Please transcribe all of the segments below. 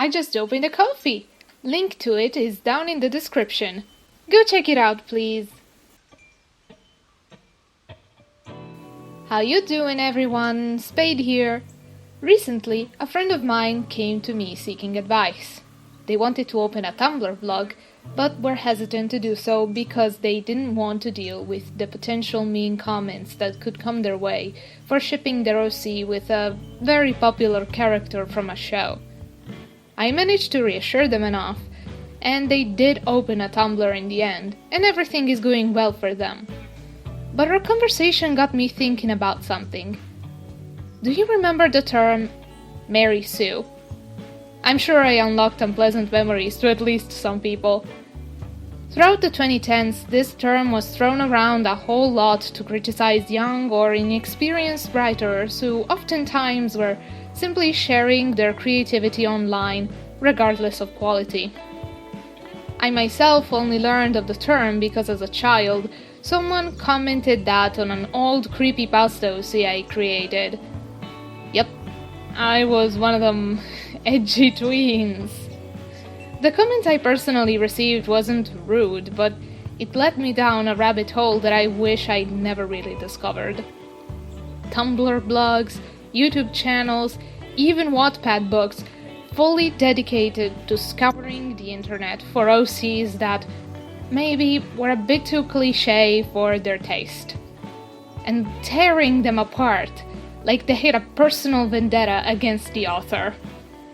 I just opened a coffee. Link to it is down in the description. Go check it out, please. How you doing, everyone? Spade here. Recently, a friend of mine came to me seeking advice. They wanted to open a Tumblr blog, but were hesitant to do so because they didn't want to deal with the potential mean comments that could come their way for shipping their OC with a very popular character from a show. I managed to reassure them enough, and they did open a Tumblr in the end, and everything is going well for them. But our conversation got me thinking about something. Do you remember the term Mary Sue? I'm sure I unlocked unpleasant memories to at least some people. Throughout the 2010s, this term was thrown around a whole lot to criticize young or inexperienced writers who oftentimes were simply sharing their creativity online, regardless of quality. I myself only learned of the term because as a child, someone commented that on an old creepypasta OC I created. Yep, I was one of them edgy tweens. The comment I personally received wasn't rude, but it led me down a rabbit hole that I wish I'd never really discovered. Tumblr blogs, YouTube channels, even Wattpad books, fully dedicated to scouring the internet for OCs that maybe were a bit too cliché for their taste, and tearing them apart like they had a personal vendetta against the author.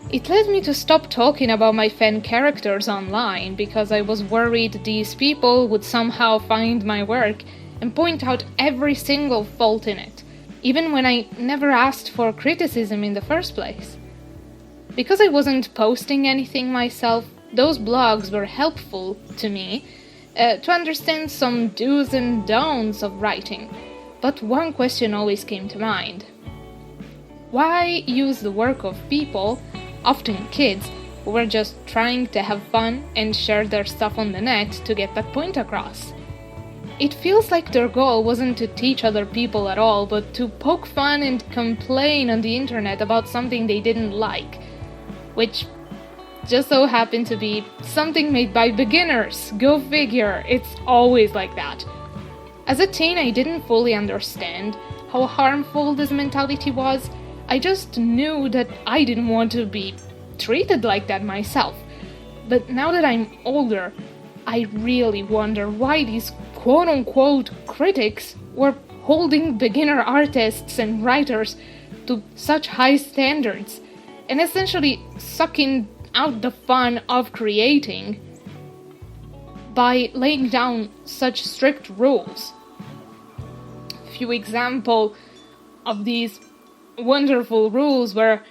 It led me to stop talking about my fan characters online because I was worried these people would somehow find my work and point out every single fault in it, even when I never asked for criticism in the first place. Because I wasn't posting anything myself, those blogs were helpful to me to understand some do's and don'ts of writing, but one question always came to mind. Why use the work of people, often kids, who were just trying to have fun and share their stuff on the net to get that point across? It feels like their goal wasn't to teach other people at all, but to poke fun and complain on the internet about something they didn't like, which just so happened to be something made by beginners. Go figure, it's always like that. As a teen, I didn't fully understand how harmful this mentality was. I just knew that I didn't want to be treated like that myself. But now that I'm older, I really wonder why these quote-unquote critics were holding beginner artists and writers to such high standards, and essentially sucking out the fun of creating by laying down such strict rules. A few examples of these wonderful rules were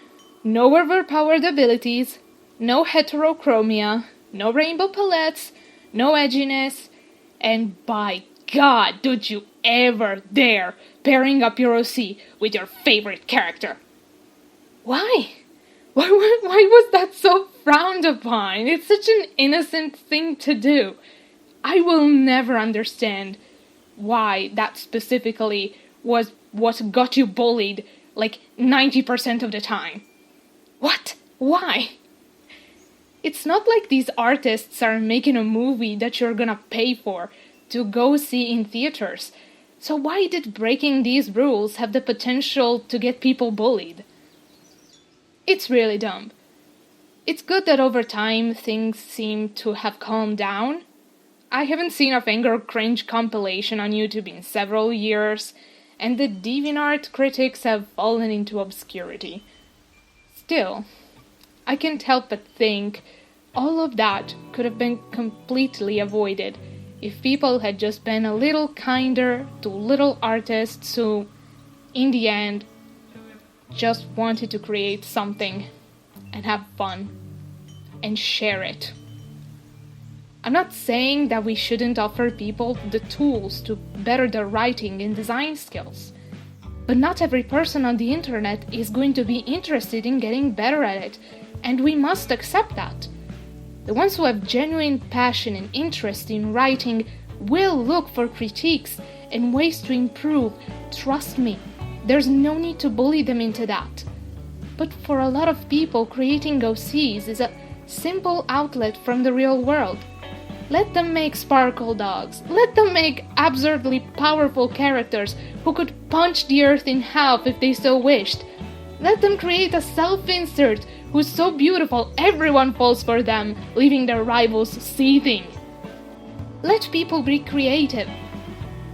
no overpowered abilities, no heterochromia, no rainbow palettes, no edginess, and by God, don't you ever dare pairing up your OC with your favorite character. Why? Why was that so frowned upon? It's such an innocent thing to do. I will never understand why that specifically was what got you bullied like 90% of the time. What? Why? It's not like these artists are making a movie that you're gonna pay for to go see in theaters. So why did breaking these rules have the potential to get people bullied? It's really dumb. It's good that over time things seem to have calmed down. I haven't seen a Finger Cringe compilation on YouTube in several years, and the DeviantArt critics have fallen into obscurity. Still, I can't help but think all of that could have been completely avoided if people had just been a little kinder to little artists who, in the end, just wanted to create something and have fun and share it. I'm not saying that we shouldn't offer people the tools to better their writing and design skills, but not every person on the internet is going to be interested in getting better at it, and we must accept that. The ones who have genuine passion and interest in writing will look for critiques and ways to improve. Trust me, there's no need to bully them into that. but for a lot of people, creating OCs is a simple outlet from the real world. Let them make sparkle dogs. Let them make absurdly powerful characters who could punch the earth in half if they so wished. Let them create a self-insert who's so beautiful everyone falls for them, leaving their rivals seething. Let people be creative.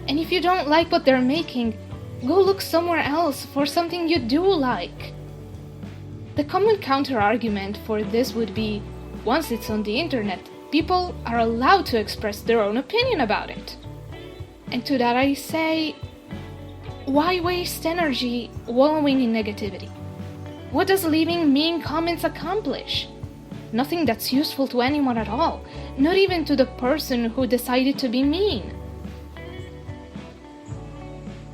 And if you don't like what they're making, go look somewhere else for something you do like. The common counter-argument for this would be, once it's on the internet, people are allowed to express their own opinion about it. And to that I say, why waste energy wallowing in negativity? What does leaving mean comments accomplish? Nothing that's useful to anyone at all, not even to the person who decided to be mean.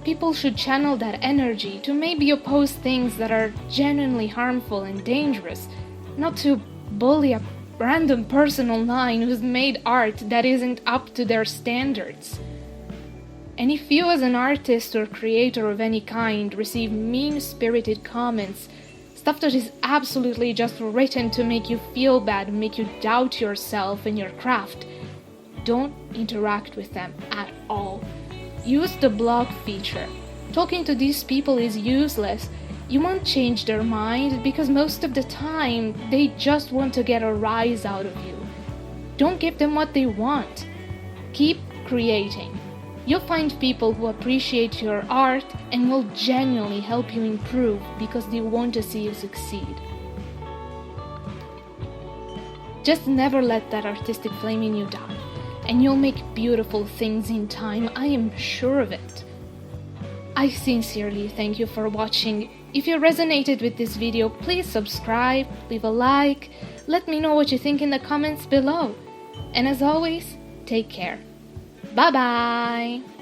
People should channel that energy to maybe oppose things that are genuinely harmful and dangerous, not to bully a random person online who's made art that isn't up to their standards. And if you as an artist or creator of any kind receive mean-spirited comments, stuff that is absolutely just written to make you feel bad, make you doubt yourself and your craft, don't interact with them at all. Use the block feature. Talking to these people is useless. You won't change their mind because most of the time they just want to get a rise out of you. Don't give them what they want. Keep creating. You'll find people who appreciate your art and will genuinely help you improve because they want to see you succeed. Just never let that artistic flame in you die, and you'll make beautiful things in time, I am sure of it. I sincerely thank you for watching. If you resonated with this video, please subscribe, leave a like, let me know what you think in the comments below. And as always, take care. Bye bye!